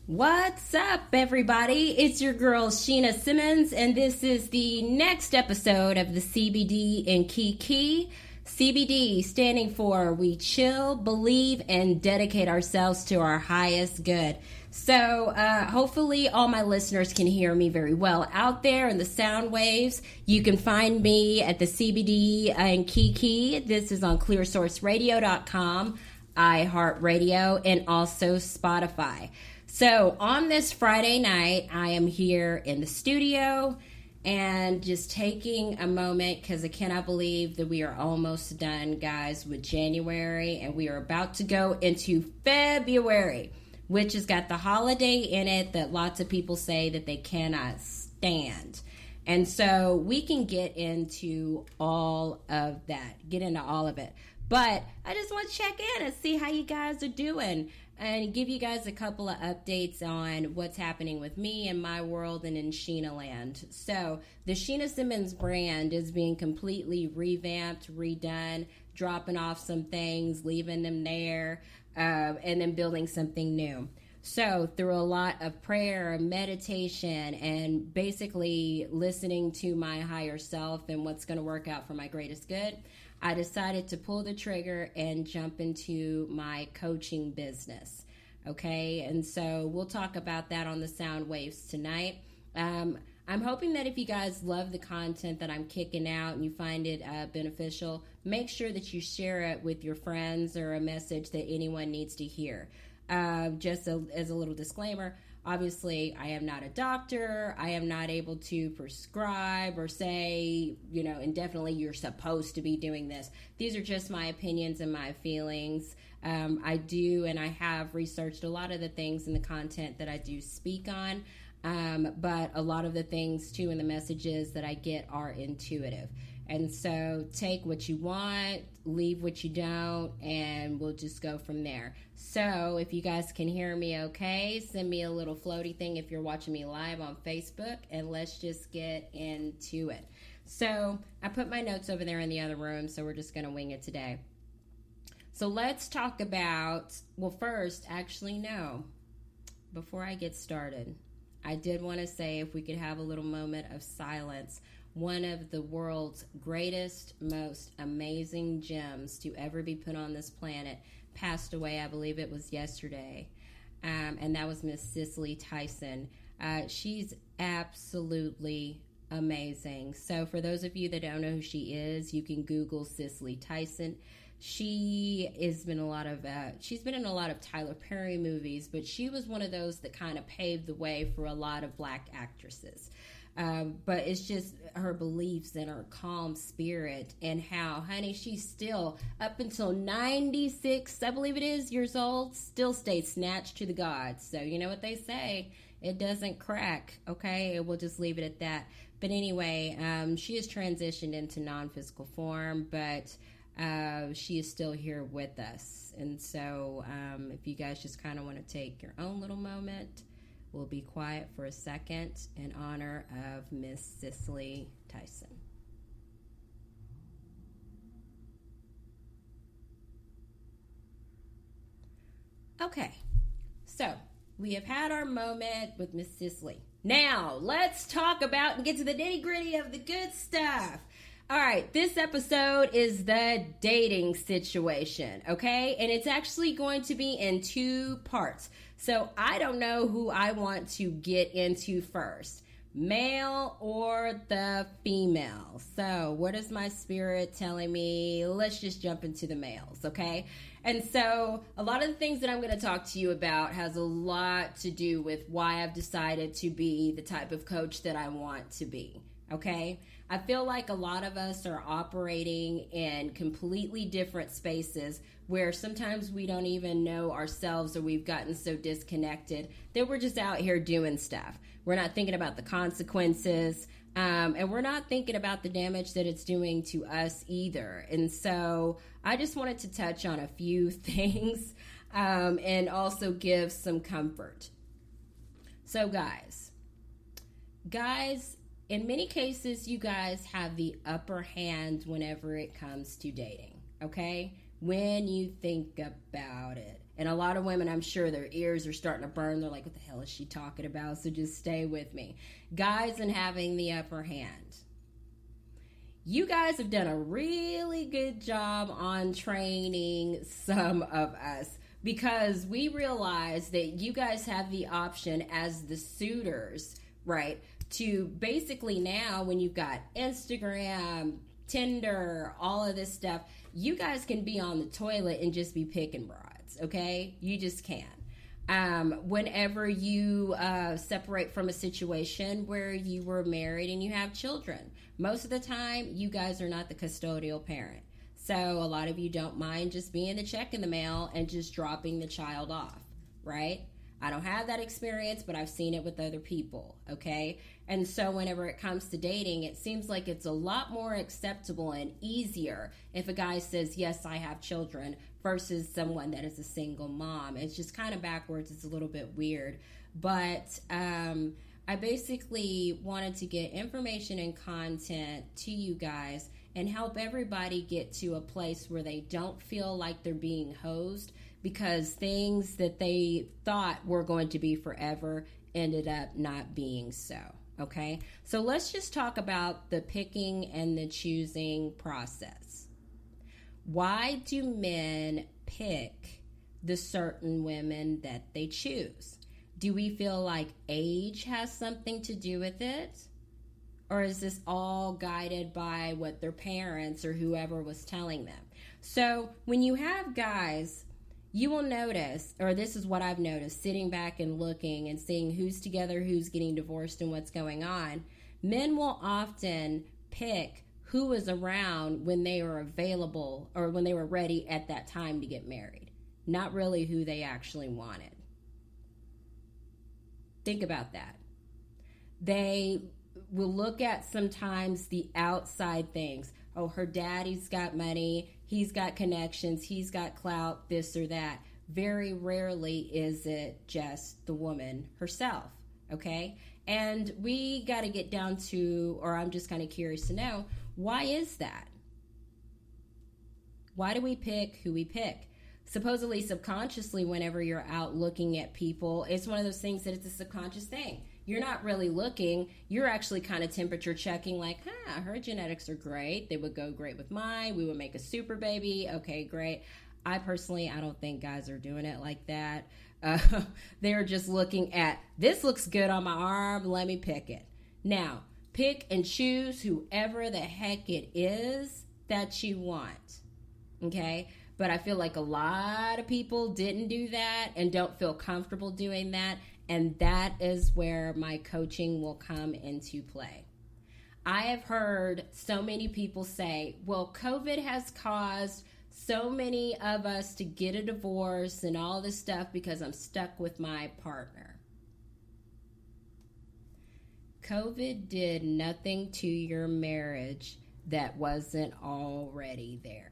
What's up, everybody? It's your girl, Sheena Simmons, and this is the next episode of the CBD and KEKE. CBD standing for We Chill, Believe, and Dedicate Ourselves to Our Highest Good. So hopefully all my listeners can hear me very well out there in the sound waves. You can find me at the CBD and KEKE. This is on clearsourceradio.com, iHeartRadio, and also Spotify. So on this Friday night, I am here in the studio and just taking a moment because I cannot believe that we are almost done, guys, with January, and we are about to go into February, which has got the holiday in it that lots of people say that they cannot stand. And so we can get into all of that, get into all of it. But I just want to check in and see how you guys are doing and give you guys a couple of updates on what's happening with me and my world and in Sheena land. So the Sheena Simmons brand is being completely revamped, redone, dropping off some things, leaving them there, and then building something new. So through a lot of prayer, meditation, and basically listening to my higher self and what's going to work out for my greatest good, I decided to pull the trigger and jump into my coaching business. Okay, and so we'll talk about that on the sound waves tonight. I'm hoping that if you guys love the content that I'm kicking out and you find it beneficial, make sure that you share it with your friends or a message that anyone needs to hear. Just as a little disclaimer, obviously, I am not a doctor. I am not able to prescribe or say, indefinitely you're supposed to be doing this. These are just my opinions and my feelings. I do and I have researched a lot of the things in the content that I do speak on, but a lot of the things, too, in the messages that I get are intuitive. And so take what you want, leave what you don't, and we'll just go from there. So if you guys can hear me okay, send me a little floaty thing if you're watching me live on Facebook, and let's just get into it. So I put my notes over there in the other room, so we're just going to wing it today. So let's talk about, before I get started, I did want to say if we could have a little moment of silence. One of the world's greatest, most amazing gems to ever be put on this planet passed away, I believe it was yesterday, and that was Miss Cicely Tyson. She's absolutely amazing. So for those of you that don't know who she is, you can Google Cicely Tyson. She's been in a lot of Tyler Perry movies, but she was one of those that kind of paved the way for a lot of black actresses. But it's just her beliefs and her calm spirit and how, honey, she's still, up until 96, I believe it is, years old, still stays snatched to the gods. So you know what they say, it doesn't crack, okay? We'll just leave it at that. But anyway, she has transitioned into non-physical form, but she is still here with us. And so if you guys just kind of want to take your own little moment, we'll be quiet for a second in honor of Miss Cicely Tyson. Okay, so we have had our moment with Miss Cicely. Now, let's talk about and get to the nitty-gritty of the good stuff. All right, this episode is the dating situation, okay? And it's actually going to be in two parts. So I don't know who I want to get into first, male or the female. So what is my spirit telling me? Let's just jump into the males, okay? And so a lot of the things that I'm going to talk to you about has a lot to do with why I've decided to be the type of coach that I want to be, okay? I feel like a lot of us are operating in completely different spaces where sometimes we don't even know ourselves, or we've gotten so disconnected that we're just out here doing stuff. We're not thinking about the consequences, and we're not thinking about the damage that it's doing to us either. And so I just wanted to touch on a few things and also give some comfort. So guys, in many cases, you guys have the upper hand whenever it comes to dating, okay? When you think about it. And a lot of women, I'm sure their ears are starting to burn. They're like, what the hell is she talking about? So just stay with me. Guys and having the upper hand. You guys have done a really good job on training some of us, because we realize that you guys have the option as the suitors, right, to basically now, when you've got Instagram, Tinder, all of this stuff, you guys can be on the toilet and just be picking broads, okay? You just can. Whenever you separate from a situation where you were married and you have children, most of the time, you guys are not the custodial parent. So a lot of you don't mind just being the check in the mail and just dropping the child off, right? I don't have that experience, but I've seen it with other people, okay? And so whenever it comes to dating, it seems like it's a lot more acceptable and easier if a guy says, yes, I have children, versus someone that is a single mom. It's just kind of backwards. It's a little bit weird. But I basically wanted to get information and content to you guys and help everybody get to a place where they don't feel like they're being hosed, because things that they thought were going to be forever ended up not being so. Okay, so let's just talk about the picking and the choosing process. Why do men pick the certain women that they choose? Do we feel like age has something to do with it? Or is this all guided by what their parents or whoever was telling them? So when you have guys, you will notice, or this is what I've noticed, sitting back and looking and seeing who's together, who's getting divorced, and what's going on, men will often pick who was around when they were available or when they were ready at that time to get married, not really who they actually wanted. Think about that. They will look at sometimes the outside things. Oh, her daddy's got money, he's got connections, he's got clout, this or that. Very rarely is it just the woman herself, okay? And we got to get down to, or I'm just kind of curious to know, why is that? Why do we pick who we pick? Supposedly, subconsciously, whenever you're out looking at people, it's one of those things that it's a subconscious thing. You're not really looking. You're actually kind of temperature checking, like, her genetics are great. They would go great with mine. We would make a super baby. Okay, great. I don't think guys are doing it like that. They're just looking at, this looks good on my arm. Let me pick it. Now, pick and choose whoever the heck it is that you want. Okay? But I feel like a lot of people didn't do that and don't feel comfortable doing that. And that is where my coaching will come into play. I have heard so many people say, well, COVID has caused so many of us to get a divorce and all this stuff because I'm stuck with my partner. COVID did nothing to your marriage that wasn't already there.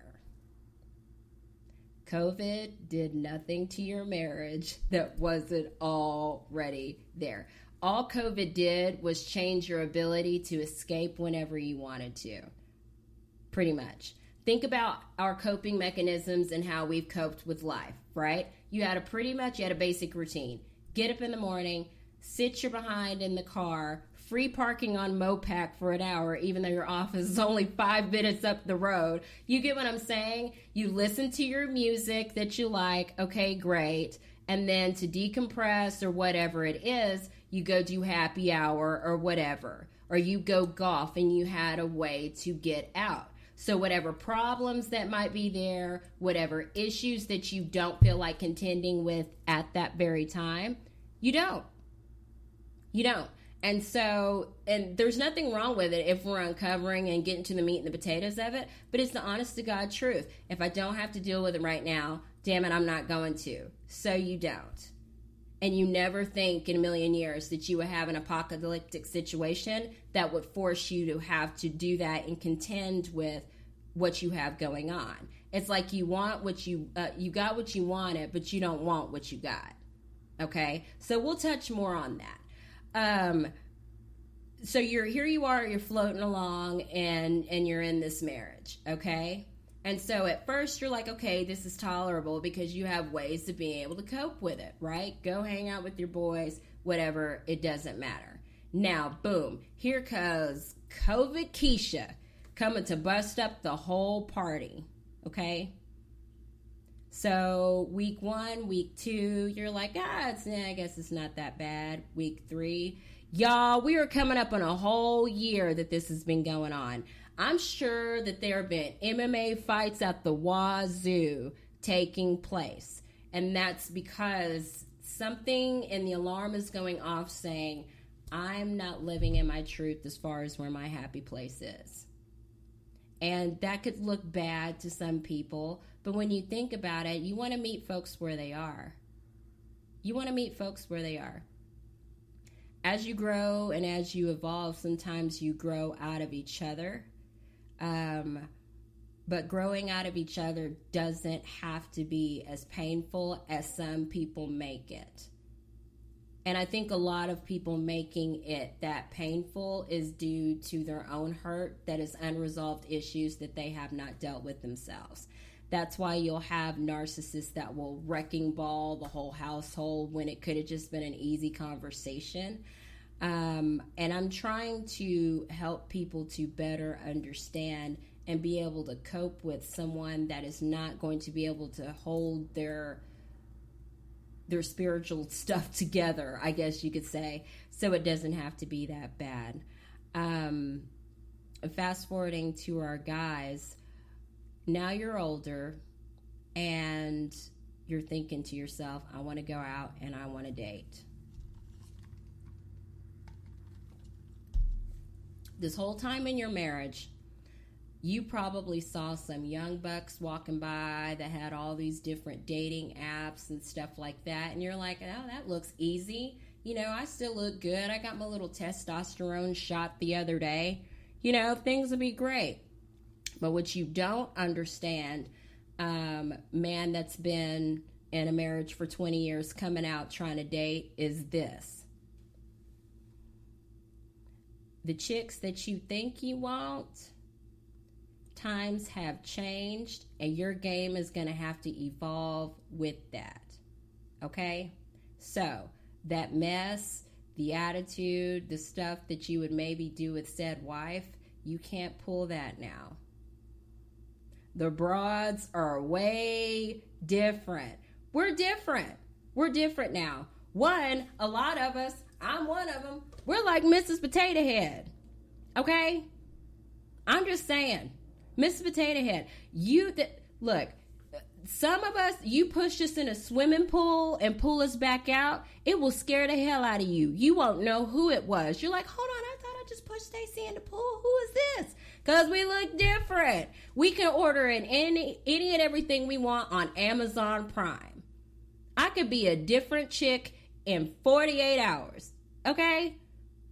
COVID did nothing to your marriage that wasn't already there. All COVID did was change your ability to escape whenever you wanted to. Pretty much. Think about our coping mechanisms and how we've coped with life, right? You had a basic routine. Get up in the morning, sit your behind in the car, free parking on Mopac for an hour, even though your office is only 5 minutes up the road. You get what I'm saying? You listen to your music that you like. Okay, great. And then to decompress or whatever it is, you go do happy hour or whatever. Or you go golf and you had a way to get out. So whatever problems that might be there, whatever issues that you don't feel like contending with at that very time, you don't. You don't. And so, and there's nothing wrong with it if we're uncovering and getting to the meat and the potatoes of it, but it's the honest to God truth. If I don't have to deal with it right now, damn it, I'm not going to. So you don't. And you never think in a million years that you would have an apocalyptic situation that would force you to have to do that and contend with what you have going on. It's like you want what you got what you wanted, but you don't want what you got. Okay? So we'll touch more on that. So you're floating along and you're in this marriage, okay? And so at first you're like, okay, this is tolerable because you have ways of being able to cope with it, right? Go hang out with your boys, whatever, it doesn't matter. Now, boom, here comes COVID Keisha coming to bust up the whole party, okay? So week 1, week 2, you're like, I guess it's not that bad. Week 3, y'all, we are coming up on a whole year that this has been going on. I'm sure that there have been MMA fights at the wazoo taking place. And that's because something in the alarm is going off saying, I'm not living in my truth as far as where my happy place is. And that could look bad to some people. But when you think about it, you want to meet folks where they are. You want to meet folks where they are. As you grow and as you evolve, sometimes you grow out of each other. But growing out of each other doesn't have to be as painful as some people make it. And I think a lot of people making it that painful is due to their own hurt, that is unresolved issues that they have not dealt with themselves. That's why you'll have narcissists that will wrecking ball the whole household when it could have just been an easy conversation. And I'm trying to help people to better understand and be able to cope with someone that is not going to be able to hold their spiritual stuff together, I guess you could say, so it doesn't have to be that bad. Fast forwarding to our guys, now you're older and you're thinking to yourself, I want to go out and I want to date. This whole time in your marriage, you probably saw some young bucks walking by that had all these different dating apps and stuff like that. And you're like, oh, that looks easy. You know, I still look good. I got my little testosterone shot the other day. You know, things will be great. But what you don't understand, man that's been in a marriage for 20 years coming out trying to date, is this. The chicks that you think you want, times have changed, and your game is going to have to evolve with that. Okay? So, that mess, the attitude, the stuff that you would maybe do with said wife, you can't pull that now. The broads are way different. We're different. We're different now. One, a lot of us, I'm one of them, we're like Mrs. Potato Head. Okay? I'm just saying. Mrs. Potato Head, look, some of us, you push us in a swimming pool and pull us back out, it will scare the hell out of you. You won't know who it was. You're like, hold on, I thought I just pushed Stacy in the pool. Who is this? Because we look different. We can order in any and everything we want on Amazon Prime. I could be a different chick in 48 hours. Okay?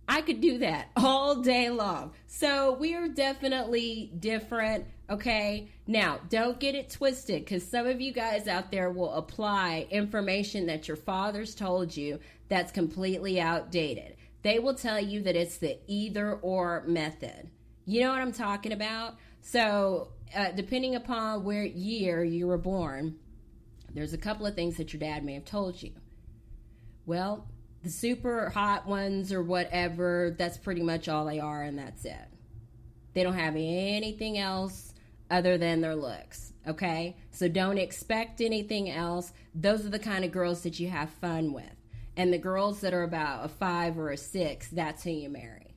I could do that all day long. So we are definitely different, okay? Now, don't get it twisted, because some of you guys out there will apply information that your fathers told you that's completely outdated. They will tell you that it's the either or method. You know what I'm talking about? So depending upon where year you were born, there's a couple of things that your dad may have told you. Well, the super hot ones or whatever, that's pretty much all they are, and that's it. They don't have anything else other than their looks, okay? So don't expect anything else. Those are the kind of girls that you have fun with. And the girls that are about a 5 or a 6, that's who you marry.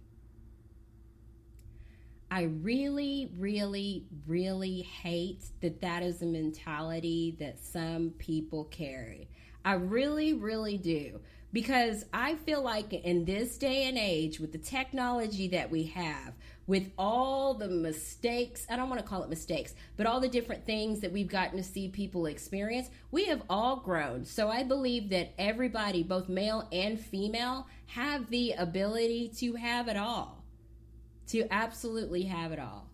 I really, really, really hate that is a mentality that some people carry. I really, really do. Because I feel like in this day and age, with the technology that we have, with all the mistakes, I don't want to call it mistakes, but all the different things that we've gotten to see people experience, we have all grown. So I believe that everybody, both male and female, have the ability to have it all. To absolutely have it all.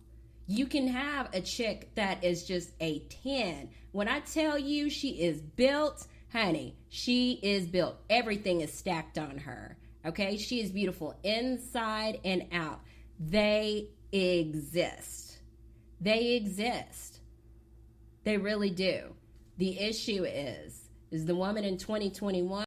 You can have a chick that is just a 10. When I tell you she is built, honey, she is built. Everything is stacked on her. Okay? She is beautiful inside and out. They exist. They exist. They really do. The issue is the woman in 2021